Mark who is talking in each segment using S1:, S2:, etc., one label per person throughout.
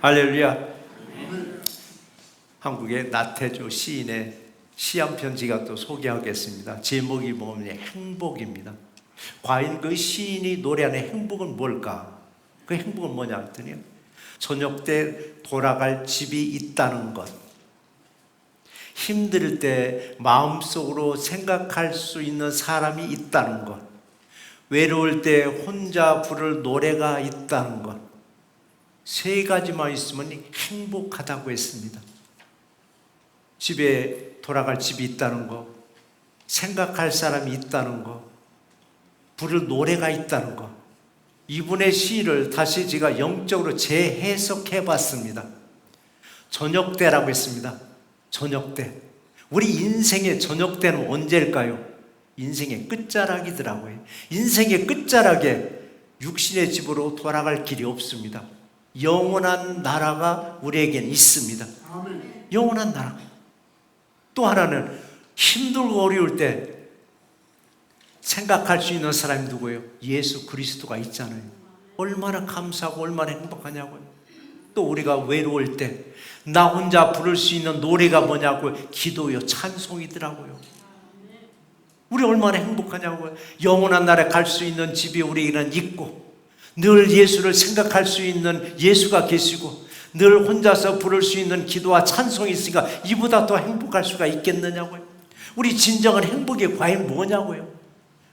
S1: 할렐루야. 한국의 나태주 시인의 시 한 편지가 또 소개하겠습니다. 제목이 뭐냐면 행복입니다. 과연 그 시인이 노래하는 행복은 뭘까? 그 행복은 뭐냐 했더니 저녁 때 돌아갈 집이 있다는 것, 힘들 때 마음속으로 생각할 수 있는 사람이 있다는 것, 외로울 때 혼자 부를 노래가 있다는 것, 세 가지만 있으면 행복하다고 했습니다. 집에 돌아갈 집이 있다는 것, 생각할 사람이 있다는 것, 부를 노래가 있다는 것. 이분의 시를 다시 제가 영적으로 재해석해 봤습니다. 저녁 때라고 했습니다. 저녁 때. 우리 인생의 저녁 때는 언제일까요? 인생의 끝자락이더라고요. 인생의 끝자락에 육신의 집으로 돌아갈 길이 없습니다. 영원한 나라가 우리에겐 있습니다. 영원한 나라. 또 하나는 힘들고 어려울 때 생각할 수 있는 사람이 누구예요? 예수 그리스도가 있잖아요. 얼마나 감사하고 얼마나 행복하냐고요. 또 우리가 외로울 때 나 혼자 부를 수 있는 노래가 뭐냐고요? 기도요, 찬송이더라고요. 우리 얼마나 행복하냐고요. 영원한 나라에 갈 수 있는 집이 우리에게는 있고, 늘 예수를 생각할 수 있는 예수가 계시고, 늘 혼자서 부를 수 있는 기도와 찬송이 있으니까 이보다 더 행복할 수가 있겠느냐고요. 우리 진정한 행복이 과연 뭐냐고요.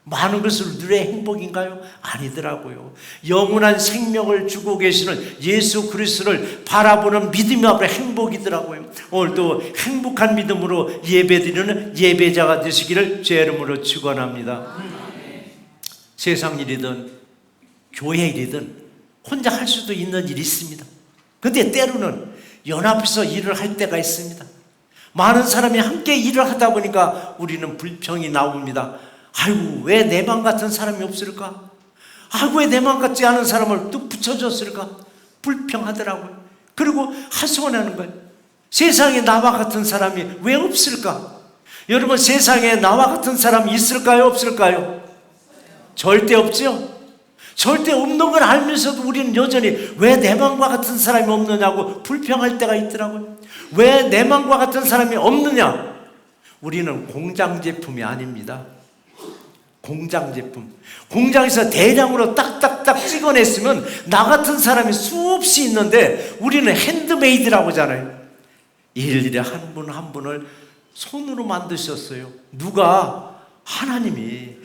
S1: 많은 것을 누려야 행복인가요? 아니더라고요. 영원한 생명을 주고 계시는 예수 그리스도를 바라보는 믿음이 앞에 행복이더라고요. 오늘도 행복한 믿음으로 예배드리는 예배자가 되시기를 주의 이름으로 축원합니다. 세상 일이든 교회 일이든 혼자 할 수도 있는 일이 있습니다. 그런데 때로는 연합해서 일을 할 때가 있습니다. 많은 사람이 함께 일을 하다 보니까 우리는 불평이 나옵니다. 아이고, 왜 내 맘 같은 사람이 없을까? 아이고, 왜 내 맘 같지 않은 사람을 뚝 붙여줬을까? 불평하더라고요. 그리고 하소연하는 거예요. 세상에 나와 같은 사람이 왜 없을까? 여러분, 세상에 나와 같은 사람이 있을까요? 없을까요? 절대 없죠? 절대 없는 걸 알면서도 우리는 여전히 왜 내 맘과 같은 사람이 없느냐고 불평할 때가 있더라고요. 왜 내 맘과 같은 사람이 없느냐? 우리는 공장 제품이 아닙니다. 공장 제품. 공장에서 대량으로 딱딱딱 찍어냈으면 나 같은 사람이 수없이 있는데 우리는 핸드메이드라고 하잖아요. 일일이 한 분 한 분을 손으로 만드셨어요. 누가? 하나님이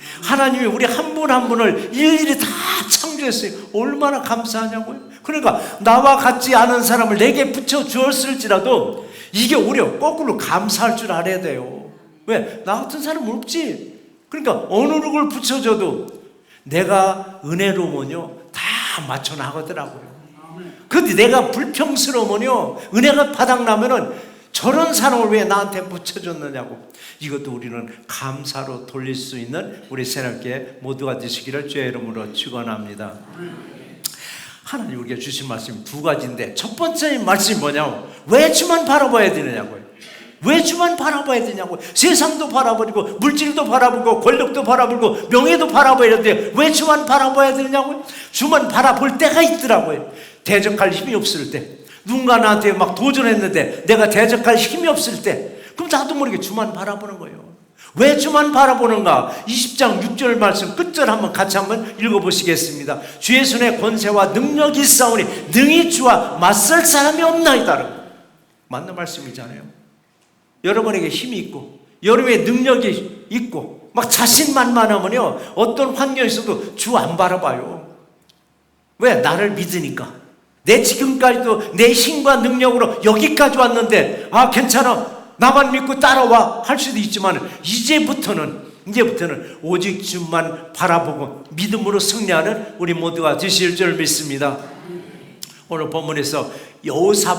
S1: 우리 한 분 한 분을 일일이 다 창조했어요. 얼마나 감사하냐고요. 그러니까 나와 같지 않은 사람을 내게 붙여주었을지라도 이게 오히려 거꾸로 감사할 줄 알아야 돼요. 왜? 나 같은 사람은 없지. 그러니까 어느 누굴 붙여줘도 내가 은혜로우면요 다 맞춰 나가더라고요. 그런데 내가 불평스러우면요 은혜가 바닥나면은 저런 사람을 왜 나한테 붙여줬느냐고. 이것도 우리는 감사로 돌릴 수 있는 우리 새롭게 모두가 되시기를 주의 이름으로 축원합니다. 하나님 우리가 주신 말씀이 두 가지인데 첫 번째 말씀이 뭐냐고. 왜 주만 바라봐야 되느냐고요. 왜 주만 바라봐야 되냐고. 세상도 바라보고 물질도 바라보고 권력도 바라보고 명예도 바라봐야 되는데 왜 주만 바라봐야 되냐고요. 주만 바라볼 때가 있더라고요. 대적할 힘이 없을 때, 누군가 나한테 막 도전했는데 내가 대적할 힘이 없을 때, 그럼 나도 모르게 주만 바라보는 거예요. 왜 주만 바라보는가? 20장 6절 말씀 끝절 한번 같이 한번 읽어보시겠습니다. 주의 손에 권세와 능력이 있사오니 능히 주와 맞설 사람이 없나이다. 맞는 말씀이잖아요. 여러분에게 힘이 있고 여러분의 능력이 있고 막 자신만만하면요 어떤 환경에서도 주 안 바라봐요. 왜? 나를 믿으니까. 내 지금까지도 내 힘과 능력으로 여기까지 왔는데 아 괜찮아 나만 믿고 따라와 할 수도 있지만 이제부터는 오직 주만 바라보고 믿음으로 승리하는 우리 모두가 되실 줄 믿습니다. 오늘 본문에서 여호사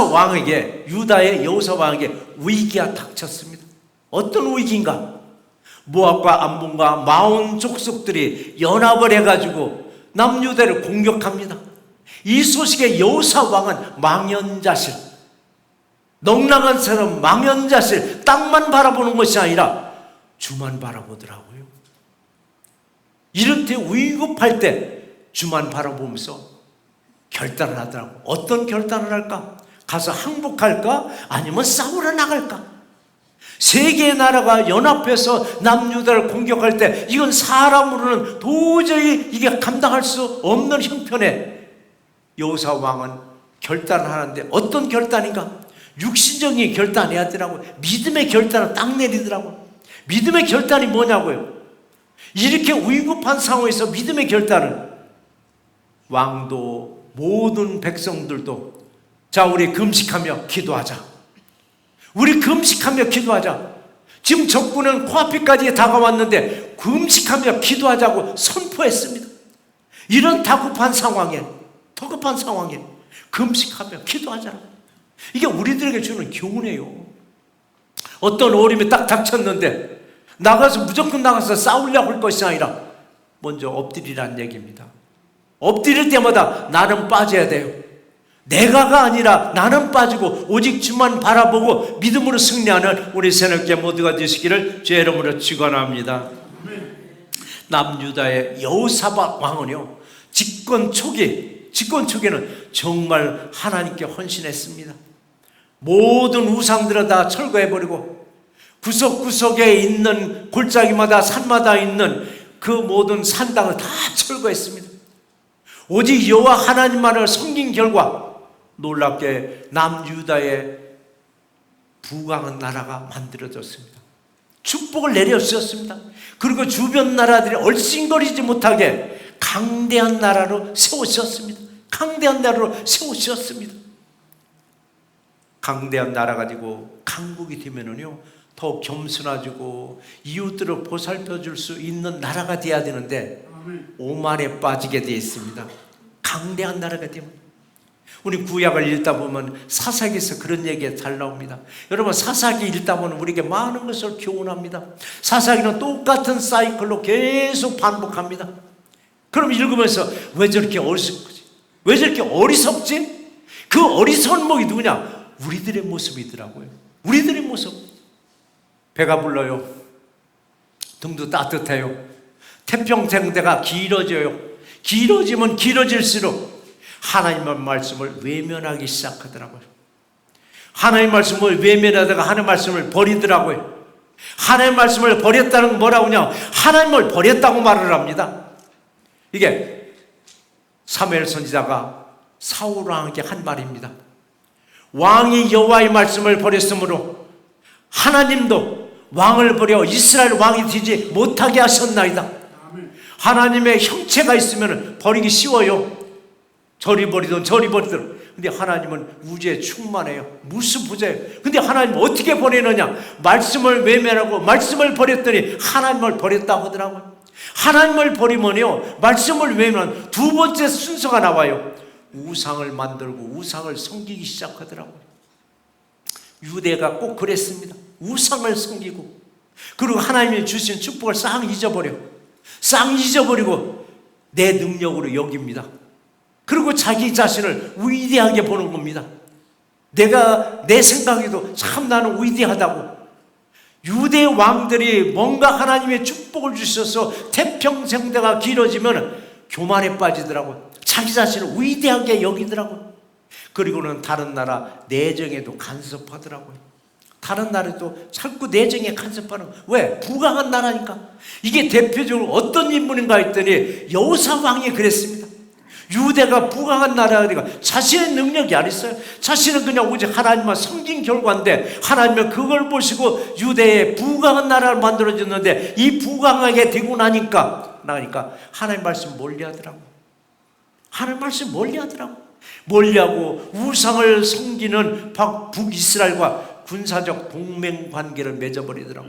S1: 왕에게 유다의 여호사 왕에게 위기가 닥쳤습니다. 어떤 위기인가? 모압과 암몬과 마온 족속들이 연합을 해가지고 남유다를 공격합니다. 이 소식에 여호사 왕은 망연자실, 넉넉한 사람 망연자실, 땅만 바라보는 것이 아니라 주만 바라보더라고요. 이럴 때 위급할 때 주만 바라보면서 결단을 하더라고. 어떤 결단을 할까? 가서 항복할까? 아니면 싸우러 나갈까? 세 개의 나라가 연합해서 남유다를 공격할 때 이건 사람으로는 도저히 이게 감당할 수 없는 형편에 여호사 왕은 결단을 하는데 어떤 결단인가? 육신적인 결단해야 하더라고요. 믿음의 결단을 딱 내리더라고요. 믿음의 결단이 뭐냐고요? 이렇게 위급한 상황에서 믿음의 결단은 왕도 모든 백성들도 자, 우리 금식하며 기도하자. 우리 금식하며 기도하자. 지금 적군은 코앞에까지 다가왔는데 금식하며 기도하자고 선포했습니다. 이런 다급한 상황에 금식하며 기도하자라고. 이게 우리들에게 주는 교훈이에요. 어떤 어려움이 딱 닥쳤는데 무조건 나가서 싸우려고 할 것이 아니라 먼저 엎드리라는 얘기입니다. 엎드릴 때마다 나는 빠져야 돼요. 내가가 아니라 나는 빠지고 오직 주만 바라보고 믿음으로 승리하는 우리 새롭게 모두가 되시기를 주의 이름으로 축원합니다. 남유다의 여호사밧 왕은요, 집권 초기에는 정말 하나님께 헌신했습니다. 모든 우상들을 다 철거해버리고 구석구석에 있는 골짜기마다 산마다 있는 그 모든 산당을 다 철거했습니다. 오직 여호와 하나님만을 섬긴 결과 놀랍게 남유다의 부강한 나라가 만들어졌습니다. 축복을 내려주셨습니다. 그리고 주변 나라들이 얼씬거리지 못하게 강대한 나라로 세우셨습니다. 강대한 나라 가지고 강국이 되면은요, 더 겸손해지고 이웃들을 보살펴 줄 수 있는 나라가 돼야 되는데 오만에 빠지게 되어 있습니다. 강대한 나라가 되면 우리 구약을 읽다 보면 사사기에서 그런 얘기가 잘 나옵니다. 여러분, 사사기 읽다 보면 우리에게 많은 것을 교훈합니다. 사사기는 똑같은 사이클로 계속 반복합니다. 그럼 읽으면서 왜 저렇게 어리석지? 왜 저렇게 어리석지? 그 어리석은 목이 누구냐? 우리들의 모습이더라고요. 우리들의 모습. 배가 불러요. 등도 따뜻해요. 태평생대가 길어져요. 길어지면 길어질수록 하나님의 말씀을 외면하기 시작하더라고요. 하나님의 말씀을 외면하다가 하나님의 말씀을 버리더라고요. 하나님의 말씀을 버렸다는 건 뭐라고 하냐? 하나님을 버렸다고 말을 합니다. 이게 사무엘 선지자가 사울 왕에게 한 말입니다. 왕이 여호와의 말씀을 버렸으므로 하나님도 왕을 버려 이스라엘 왕이 되지 못하게 하셨나이다. 하나님의 형체가 있으면 버리기 쉬워요. 저리 버리든 근데 하나님은 우주에 충만해요. 무수부자예요. 근데 하나님은 어떻게 버리느냐? 말씀을 외면하고 말씀을 버렸더니 하나님을 버렸다고 하더라고요. 하나님을 버리면요, 말씀을 외면 두 번째 순서가 나와요. 우상을 만들고 우상을 섬기기 시작하더라고요. 유대가 꼭 그랬습니다. 우상을 섬기고, 그리고 하나님이 주신 축복을 싹 잊어버리고 내 능력으로 여깁니다. 그리고 자기 자신을 위대하게 보는 겁니다. 내가 내 생각에도 참 나는 위대하다고. 유대 왕들이 뭔가 하나님의 축복을 주셔서 태평생대가 길어지면 교만에 빠지더라고요. 자기 자신을 위대하게 여기더라고요. 그리고는 다른 나라 내정에도 간섭하더라고요. 다른 나라도 자꾸 내정에 간섭하는. 왜? 부강한 나라니까. 이게 대표적으로 어떤 인물인가 했더니 여호사 왕이 그랬습니다. 유대가 부강한 나라니까 자신의 능력이 안 있어요. 자신은 그냥 오직 하나님만 섬긴 결과인데 하나님은 그걸 보시고 유대의 부강한 나라를 만들어줬는데 이 부강하게 되고 나니까 하나님 말씀 멀리하더라고. 하나님 말씀 멀리하고 우상을 섬기는 북이스라엘과 군사적 동맹 관계를 맺어버리더라고.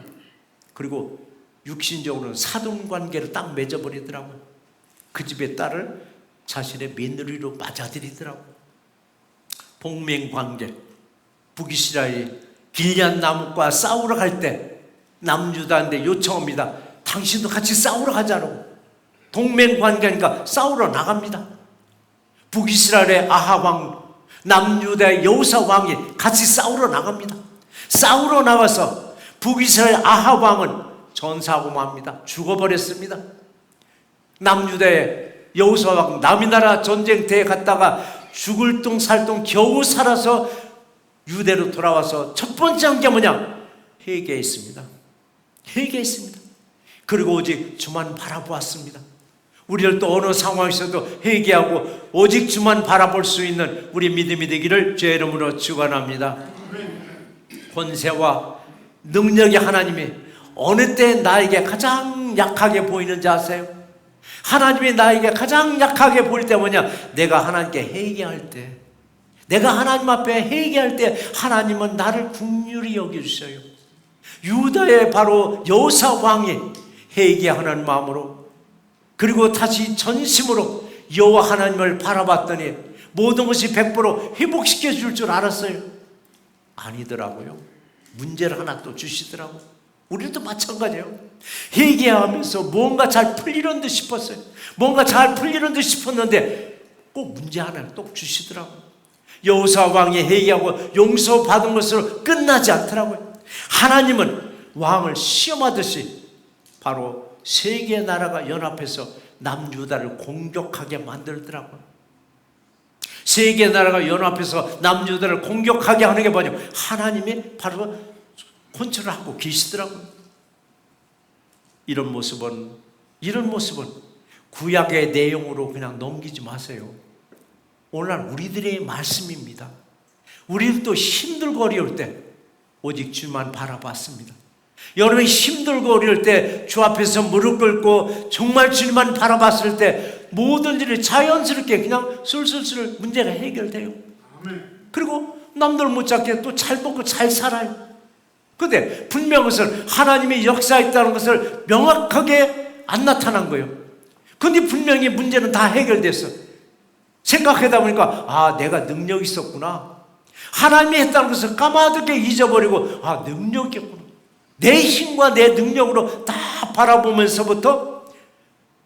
S1: 그리고 육신적으로는 사돈 관계를 딱 맺어버리더라고. 그 집의 딸을 자신의 며느리로 맞아들이더라고. 동맹 관계. 북이스라엘이 길앗 나무과 싸우러 갈 때 남유다한테 요청합니다. 당신도 같이 싸우러 가자고. 동맹 관계니까 싸우러 나갑니다. 북이스라엘의 아합 왕, 남유다의 여호사 왕이 같이 싸우러 나갑니다. 싸우러 나가서 북이스라엘 아합 왕은 전사하고 맙니다. 죽어버렸습니다. 남유다의 여호사 왕 남이 나라 전쟁터에 갔다가 죽을 둥 살 둥 겨우 살아서 유대로 돌아와서 첫 번째 한 게 뭐냐? 회개했습니다. 회개했습니다. 그리고 오직 주만 바라보았습니다. 우리들도 어느 상황에서도 회개하고 오직 주만 바라볼 수 있는 우리 믿음이 되기를 주의 이름으로 축원합니다. 권세와 능력의 하나님이 어느 때 나에게 가장 약하게 보이는지 아세요? 하나님이 나에게 가장 약하게 보일 때 뭐냐? 내가 하나님께 회개할 때, 내가 하나님 앞에 회개할 때 하나님은 나를 긍휼히 여겨주셔요. 유다의 바로 여호사 왕이 회개하는 마음으로, 그리고 다시 전심으로 여호와 하나님을 바라봤더니 모든 것이 100% 회복시켜 줄 줄 알았어요. 아니더라고요. 문제를 하나 또 주시더라고요. 우리도 마찬가지예요. 회개하면서 뭔가 잘 풀리는 듯 싶었어요. 뭔가 잘 풀리는 듯 싶었는데 꼭 문제 하나를 또 주시더라고요. 여호사 왕이 회개하고 용서받은 것으로 끝나지 않더라고요. 하나님은 왕을 시험하듯이 바로 세 개의 나라가 연합해서 남유다를 공격하게 만들더라고요. 세 개의 나라가 연합해서 남유다를 공격하게 하는 게 뭐냐? 하나님이 바로 컨트롤을 하고 계시더라고요. 이런 모습은 구약의 내용으로 그냥 넘기지 마세요. 오늘날 우리들의 말씀입니다. 우리도 힘들고 어려울 때 오직 주만 바라봤습니다. 여러분이 힘들고 어려울 때 주 앞에서 무릎 꿇고 정말 주님만 바라봤을 때 모든 일이 자연스럽게 그냥 술술술 문제가 해결돼요. 그리고 남들 못잡게 또 잘 먹고 잘 살아요. 그런데 분명한 것은 하나님의 역사했다는 것을 명확하게 안 나타난 거예요. 그런데 분명히 문제는 다 해결됐어. 생각하다 보니까 아, 내가 능력이 있었구나. 하나님이 했다는 것을 까마득하게 잊어버리고 아, 능력이 있구나. 내 힘과 내 능력으로 다 바라보면서부터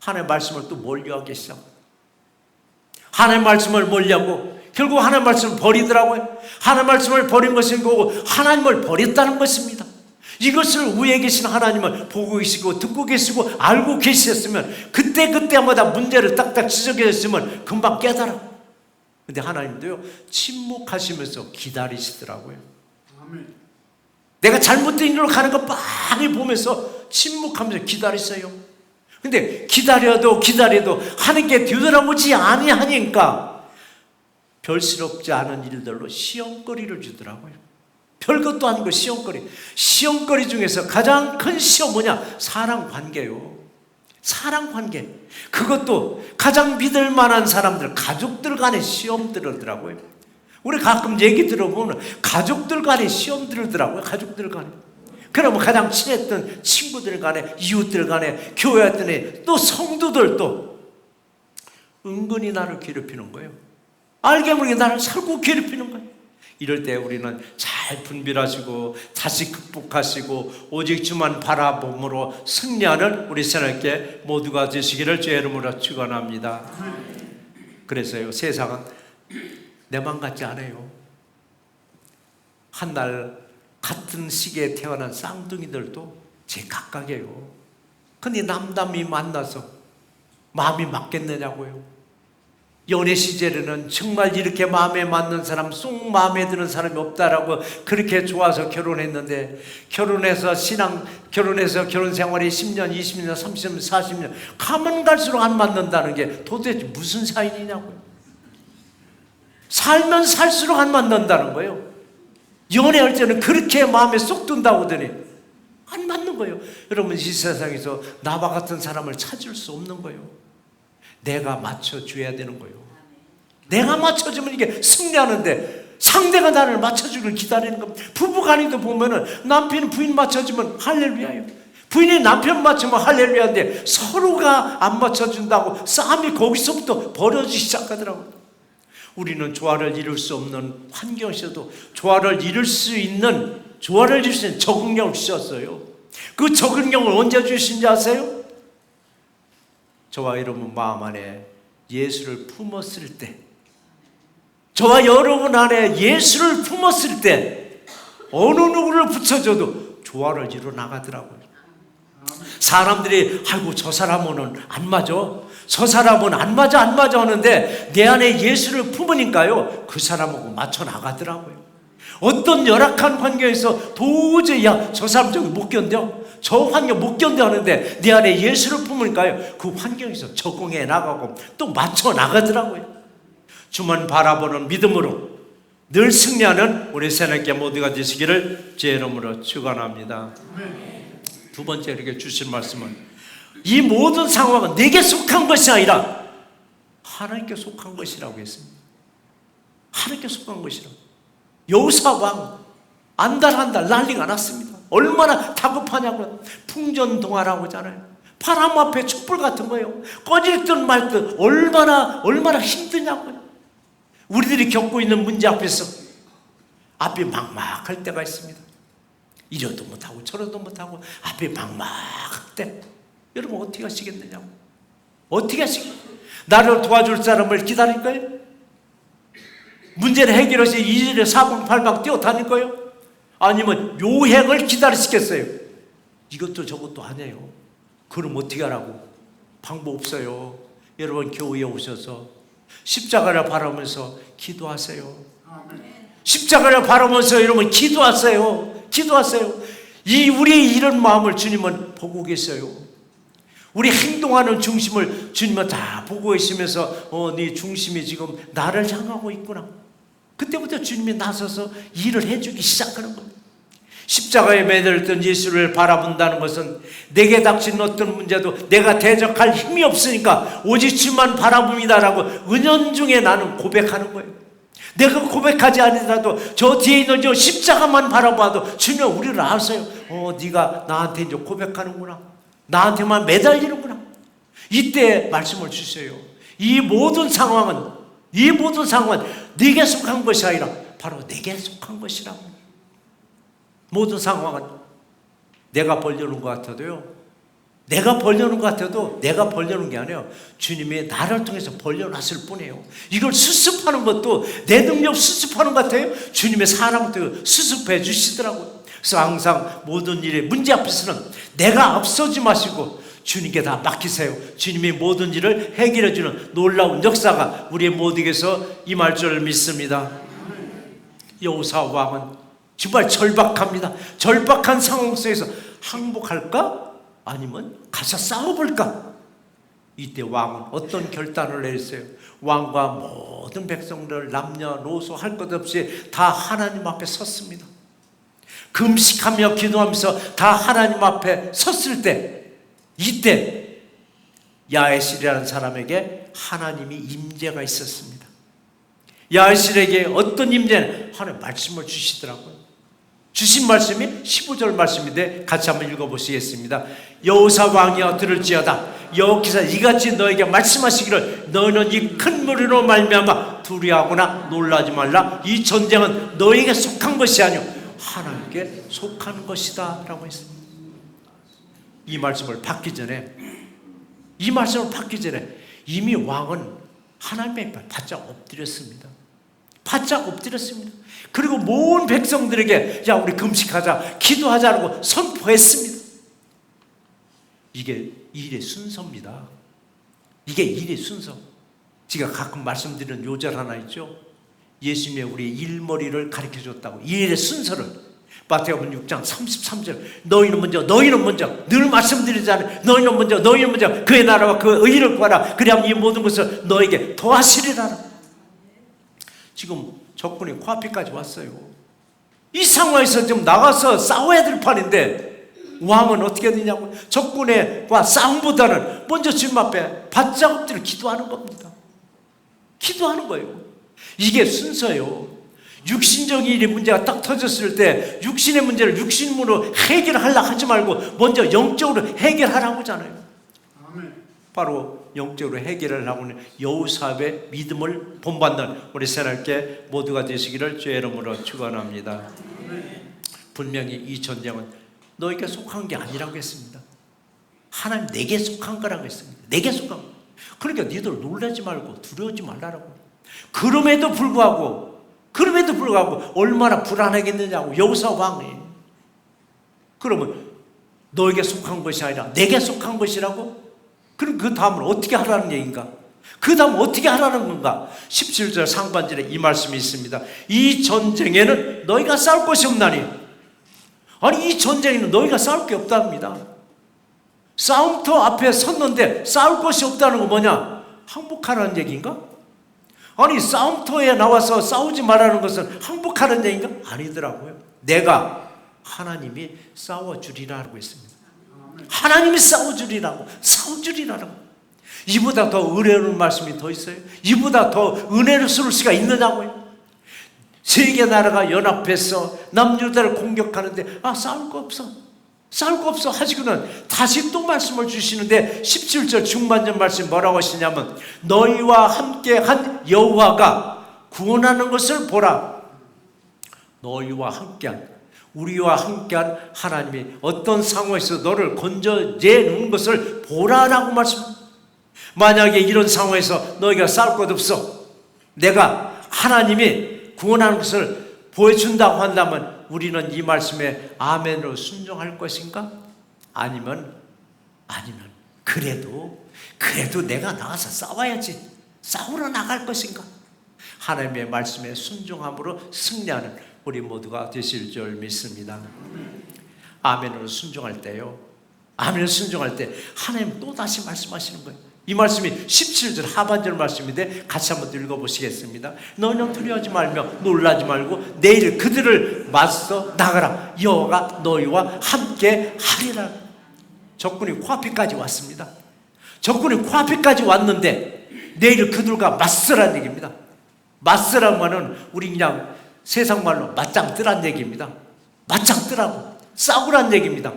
S1: 하나님의 말씀을 또 멀리하기 시작. 하나님의 말씀을 멀리하고 결국 하나님의 말씀을 버리더라고요. 하나님의 말씀을 버린 것은 그거고 하나님을 버렸다는 것입니다. 이것을 위에 계신 하나님을 보고 계시고 듣고 계시고 알고 계셨으면 그때마다 문제를 딱딱 지적했으면 금방 깨달아. 근데 하나님도요 침묵하시면서 기다리시더라고요. 아멘. 내가 잘못된 일로 가는 거 빤히 보면서 침묵하면서 기다리세요. 근데 기다려도 하나님께 되돌아오지 아니하니까 별스럽지 않은 일들로 시험거리를 주더라고요. 별것도 아니고 시험거리 중에서 가장 큰 시험 뭐냐? 사랑관계요. 사랑관계. 그것도 가장 믿을 만한 사람들, 가족들 간의 시험 들더라고요. 우리 가끔 얘기 들어보면 가족들 간에 시험 들더라고요. 가족들 간에. 그러면 가장 친했던 친구들 간에, 이웃들 간에, 교회 왔더니 또 성도들도 은근히 나를 괴롭히는 거예요. 알게 모르게 나를 자꾸 괴롭히는 거예요. 이럴 때 우리는 잘 분별하시고 다시 극복하시고 오직 주만 바라봄으로 승리하는 우리 새롭게 모두가 되시기를 주의 이름으로 축원합니다. 그래서요, 세상은 내 맘 같지 않아요. 한 날 같은 시기에 태어난 쌍둥이들도 제 각각이에요. 근데 남남이 만나서 마음이 맞겠느냐고요. 연애 시절에는 정말 이렇게 마음에 맞는 사람, 쏙 마음에 드는 사람이 없다라고 그렇게 좋아서 결혼했는데 결혼해서 결혼 생활이 10년, 20년, 30년, 40년 가면 갈수록 안 맞는다는 게 도대체 무슨 사연이냐고요. 살면 살수록 안 맞는다는 거예요. 연애할 때는 그렇게 마음에 쏙 든다고 하더니 안 맞는 거예요. 여러분, 이 세상에서 나와 같은 사람을 찾을 수 없는 거예요. 내가 맞춰줘야 되는 거예요. 내가 맞춰주면 이게 승리하는데 상대가 나를 맞춰주길 기다리는 겁니다. 부부간에도 보면은 남편이 부인 맞춰주면 할렐루야예요. 부인이 남편 맞추면 할렐루야인데 서로가 안 맞춰준다고 싸움이 거기서부터 벌어지기 시작하더라고요. 우리는 조화를 이룰 수 없는 환경에서도 조화를 이룰 수 있는 적응력을 주셨어요. 그 적응력을 언제 주신지 아세요? 저와 여러분 마음 안에 예수를 품었을 때, 저와 여러분 안에 예수를 품었을 때 어느 누구를 붙여줘도 조화를 이루어 나가더라고요. 사람들이 아이고 저 사람은 안 맞아, 저 사람은 안 맞아 하는데 내 안에 예수를 품으니까요 그 사람하고 맞춰 나가더라고요. 어떤 열악한 환경에서 도저히 저 사람 저기 못 견뎌, 저 환경 못 견뎌 하는데 내 안에 예수를 품으니까요 그 환경에서 적응해 나가고 또 맞춰 나가더라고요. 주만 바라보는 믿음으로 늘 승리하는 우리 새내기 모두가 되시기를 제 이름으로 축원합니다. 두 번째 이렇게 주신 말씀은 이 모든 상황은 내게 속한 것이 아니라 하나님께 속한 것이라고 했습니다. 하나님께 속한 것이라고. 여호사 왕 안달한달 난리가 났습니다. 얼마나 다급하냐고요. 풍전등화라고 하잖아요. 바람 앞에 촛불 같은 거예요. 꺼질 듯 말 듯 얼마나 힘드냐고요. 우리들이 겪고 있는 문제 앞에서 앞이 막막할 때가 있습니다. 이러도 못하고 저러도 못하고 앞이 막막할 때 여러분 어떻게 하시겠느냐고. 어떻게 하시겠어요? 나를 도와줄 사람을 기다릴 거예요? 문제를 해결해서 2일에 4방 8방 뛰어다닐 거예요? 아니면 요행을 기다리시겠어요? 이것도 저것도 아니에요. 그럼 어떻게 하라고? 방법 없어요. 여러분 교회에 오셔서 십자가를 바라면서 기도하세요. 십자가를 바라면서 여러분 기도하세요. 기도하세요. 우리의 이런 마음을 주님은 보고 계세요. 우리 행동하는 중심을 주님은 다 보고 계시면서 네 중심이 지금 나를 향하고 있구나. 그때부터 주님이 나서서 일을 해주기 시작하는 겁니다. 십자가에 매달렸던 예수를 바라본다는 것은 내게 닥친 어떤 문제도 내가 대적할 힘이 없으니까 오직 주만 바라봅니다라고 은연중에 나는 고백하는 거예요. 내가 고백하지 않더라도 저 뒤에 있는 저 십자가만 바라봐도 주님 우리를 아세요. 네가 나한테 이제 고백하는구나. 나한테만 매달리는구나. 이때 말씀을 주세요. 이 모든 상황은 네게 속한 것이 아니라 바로 내게 속한 것이라고. 모든 상황은 내가 벌려는 것 같아도요, 내가 벌려는 게 아니에요. 주님이 나를 통해서 벌려놨을 뿐이에요. 이걸 수습하는 것도 내 능력 수습하는 것 같아요. 주님의 사람을 수습해 주시더라고요. 그래서 항상 모든 일의 문제 앞에서는 내가 앞서지 마시고 주님께 다 맡기세요. 주님이 모든 일을 해결해 주는 놀라운 역사가 우리 모두에게서 임할 줄 믿습니다. 여호사 왕은 정말 절박합니다. 절박한 상황 속에서 항복할까? 아니면 가서 싸워볼까? 이때 왕은 어떤 결단을 내렸어요? 왕과 모든 백성들 남녀노소 할 것 없이 다 하나님 앞에 섰습니다. 금식하며 기도하면서 다 하나님 앞에 섰을 때, 이때 야에실이라는 사람에게 하나님이 임재가 있었습니다. 야에실에게 어떤 임재는 하나님 말씀을 주시더라고요. 주신 말씀이 15절 말씀인데 같이 한번 읽어보시겠습니다. 여호사 왕이여 들을지어다. 여호와께서 이같이 너에게 말씀하시기를 너희는 이 큰 무리로 말미암아 두려워하거나 놀라지 말라. 이 전쟁은 너에게 속한 것이 아니오 하나님께 속한 것이다 라고 했습니다. 이 말씀을 받기 전에 이미 왕은 하나님의 바짝 엎드렸습니다. 그리고 모든 백성들에게 야 우리 금식하자 기도하자라고 선포했습니다. 이게 일의 순서입니다. 이게 일의 순서. 제가 가끔 말씀드리는 요절 하나 있죠. 예수님의 우리 일머리를 가르쳐줬다고. 일의 순서를 마태복음 6장 33절 너희는 먼저 늘 말씀드리잖아요. 너희는 먼저 그의 나라와 그 의를 구하라. 그리하면 이 모든 것을 너에게 더하시리라. 지금 적군이 코앞에까지 왔어요. 이 상황에서 좀 나가서 싸워야 될 판인데 왕은 어떻게 되냐고. 적군과 싸움보다는 먼저 주님 앞에 바짝 엎드려 기도하는 겁니다. 기도하는 거예요. 이게 순서예요. 육신적인 일의 문제가 딱 터졌을 때 육신의 문제를 육신으로 해결하려고 하지 말고 먼저 영적으로 해결하라고 하잖아요. 바로 영적으로 해결을 하고는 여호사의 믿음을 본받는 우리 새날께 모두가 되시기를 주의 이름으로 축원합니다. 분명히 이 전쟁은 너에게 속한 게 아니라고 했습니다. 하나님 내게 속한 거라고 했습니다. 내게 속한 거. 그러니까 니들 놀라지 말고 두려워하지 말라라고. 그럼에도 불구하고 얼마나 불안하겠느냐고. 여호사 왕이. 그러면 너에게 속한 것이 아니라 내게 속한 것이라고? 그럼 그 다음은 어떻게 하라는 얘기인가? 그 다음 어떻게 하라는 건가? 17절 상반절에 이 말씀이 있습니다. 이 전쟁에는 너희가 싸울 것이 없나니. 아니, 이 전쟁에는 너희가 싸울 게 없답니다. 싸움터 앞에 섰는데 싸울 것이 없다는 건 뭐냐? 항복하라는 얘기인가? 아니, 싸움터에 나와서 싸우지 말라는 것은 항복하라는 얘기인가? 아니더라고요. 내가 하나님이 싸워주리라고 했습니다. 하나님이 싸워주리라고, 싸워주리라고. 이보다 더 은혜로운 말씀이 더 있어요? 이보다 더 은혜로울 수가 있느냐고요? 세계 나라가 연합해서 남유다를 공격하는데 싸울 거 없어, 싸울 거 없어 하시고는 다시 또 말씀을 주시는데 17절 중반전 말씀 뭐라고 하시냐면 너희와 함께 한 여호와가 구원하는 것을 보라. 너희와 함께한, 우리와 함께한 하나님이 어떤 상황에서 너를 건져내는 것을 보라라고 말씀합니다. 만약에 이런 상황에서 너희가 싸울 것 없어, 내가 하나님이 구원하는 것을 보여준다고 한다면 우리는 이 말씀에 아멘으로 순종할 것인가? 아니면 그래도 내가 나가서 싸워야지, 싸우러 나갈 것인가? 하나님의 말씀에 순종함으로 승리하는 우리 모두가 되실 줄 믿습니다. 아멘으로 순종할 때요, 아멘으로 순종할 때 하나님 또다시 말씀하시는 거예요. 이 말씀이 17절 하반절 말씀인데 같이 한번 읽어보시겠습니다. 너희는 두려워하지 말며 놀라지 말고 내일 그들을 맞서 나가라. 여호와가 너희와 함께 하리라. 적군이 코앞에까지 왔습니다. 적군이 코앞에까지 왔는데 내일 그들과 맞서라는 얘기입니다. 맞서라는 말은 우리 그냥 세상 말로 맞짱 뜨란 얘기입니다. 맞짱 뜨라고, 싸우란 얘기입니다.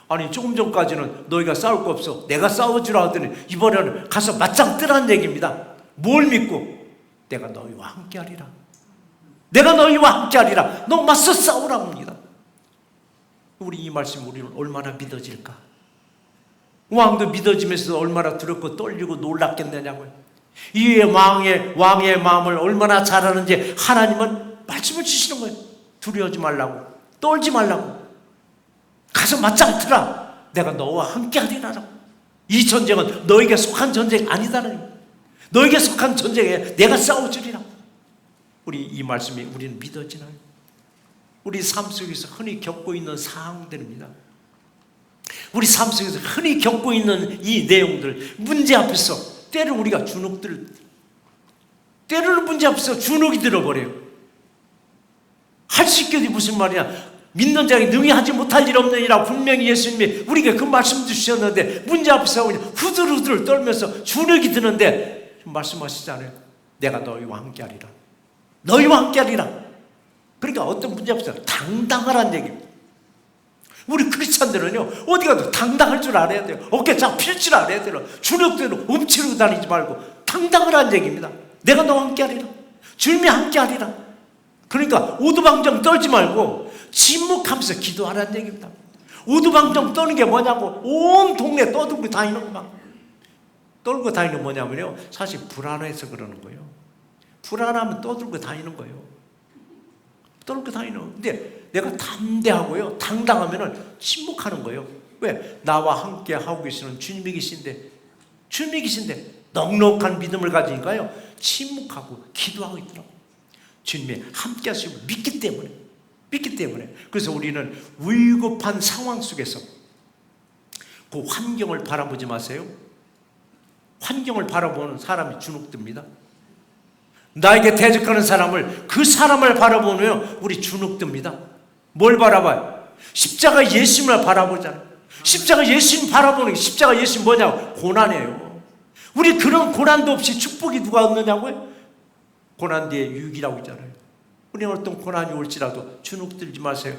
S1: 아니, 조금 전까지는 너희가 싸울 거 없어, 내가 싸워주라 하더니 이번에는 가서 맞짱 뜨라는 얘기입니다. 뭘 믿고? 내가 너희와 함께 하리라. 내가 너희와 함께 하리라. 너 맞서 싸우라고 합니다. 우리 이 말씀 우리는 얼마나 믿어질까? 왕도 믿어지면서 얼마나 두렵고 떨리고 놀랐겠느냐고요. 이 왕의 마음을 얼마나 잘 아는지 하나님은 말씀을 주시는 거예요. 두려워하지 말라고, 떨지 말라고, 가서 맞짱 뜨라. 내가 너와 함께 하리라. 이 전쟁은 너에게 속한 전쟁이 아니다는, 너에게 속한 전쟁에 내가 싸워주리라. 우리 이 말씀이 우리는 믿어지나요? 우리 삶 속에서 흔히 겪고 있는 상황들입니다. 우리 삶 속에서 흔히 겪고 있는 이 내용들, 문제 앞에서 때로 우리가 때로는 문제 앞에서 주눅이 들어버려요. 할 수 있겠지, 무슨 말이야? 믿는 자에게 능히 하지 못할 일 없느니라. 분명히 예수님이 우리에게 그 말씀 주셨는데 문제 앞에서 그냥 후들후들 떨면서 주눅이 드는데 말씀하시잖아요. 내가 너희와 함께하리라. 너희와 함께하리라. 그러니까 어떤 문제 앞에서 당당하라는 얘기입니다. 우리 크리스찬들은요, 어디 가도 당당할 줄 알아야 돼요. 어깨 쫙 펼 줄 알아야 돼요. 주눅대로 움츠리고 다니지 말고 당당하라는 얘기입니다. 내가 너와 함께하리라. 주님이 함께하리라. 그러니까 오두방정 떨지 말고 침묵하면서 기도하라는 얘기입니다. 오두방정 떠는 게 뭐냐고, 온 동네 떠들고 다니는 것만. 떨고 다니는 뭐냐면요, 사실 불안해서 그러는 거예요. 불안하면 떠들고 다니는 거예요. 떨고 다니는. 근데 내가 담대하고요, 당당하면은 침묵하는 거예요. 왜? 나와 함께 하고 계시는 주님이 계신데 넉넉한 믿음을 가지니까요, 침묵하고 기도하고 있더라고요. 주님이 함께 하시고 믿기 때문에. 그래서 우리는 위급한 상황 속에서 그 환경을 바라보지 마세요. 환경을 바라보는 사람이 주눅듭니다. 나에게 대적하는 사람을, 그 사람을 바라보면 우리 주눅듭니다. 뭘 바라봐요? 십자가 예수님을 바라보잖아요. 십자가 예수님 바라보는 게, 십자가 예수님 뭐냐고? 고난이에요. 우리 그런 고난도 없이 축복이 누가 없느냐고요? 고난 뒤에 유익이라고 있잖아요. 우리는 어떤 고난이 올지라도 주눅들지 마세요.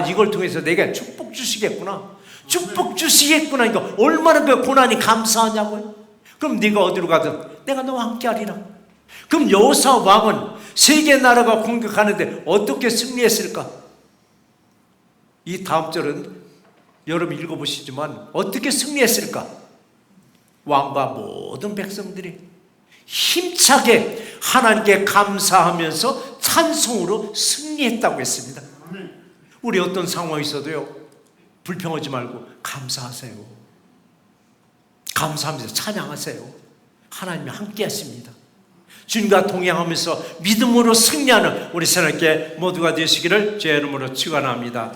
S1: 이걸 통해서 내게 축복 주시겠구나. 그러니까 얼마나 그 고난이 감사하냐고요. 그럼 네가 어디로 가든 내가 너와 함께 하리라. 그럼 여호사 왕은 세계 나라가 공격하는데 어떻게 승리했을까? 이 다음 절은 여러분 읽어보시지만 어떻게 승리했을까? 왕과 모든 백성들이 힘차게 하나님께 감사하면서 찬송으로 승리했다고 했습니다. 우리 어떤 상황이 있어도요, 불평하지 말고 감사하세요. 감사하면서 찬양하세요. 하나님이 함께 하십니다. 주님과 동행하면서 믿음으로 승리하는 우리 새롭게 모두가 되시기를 주의 이름으로 축원합니다.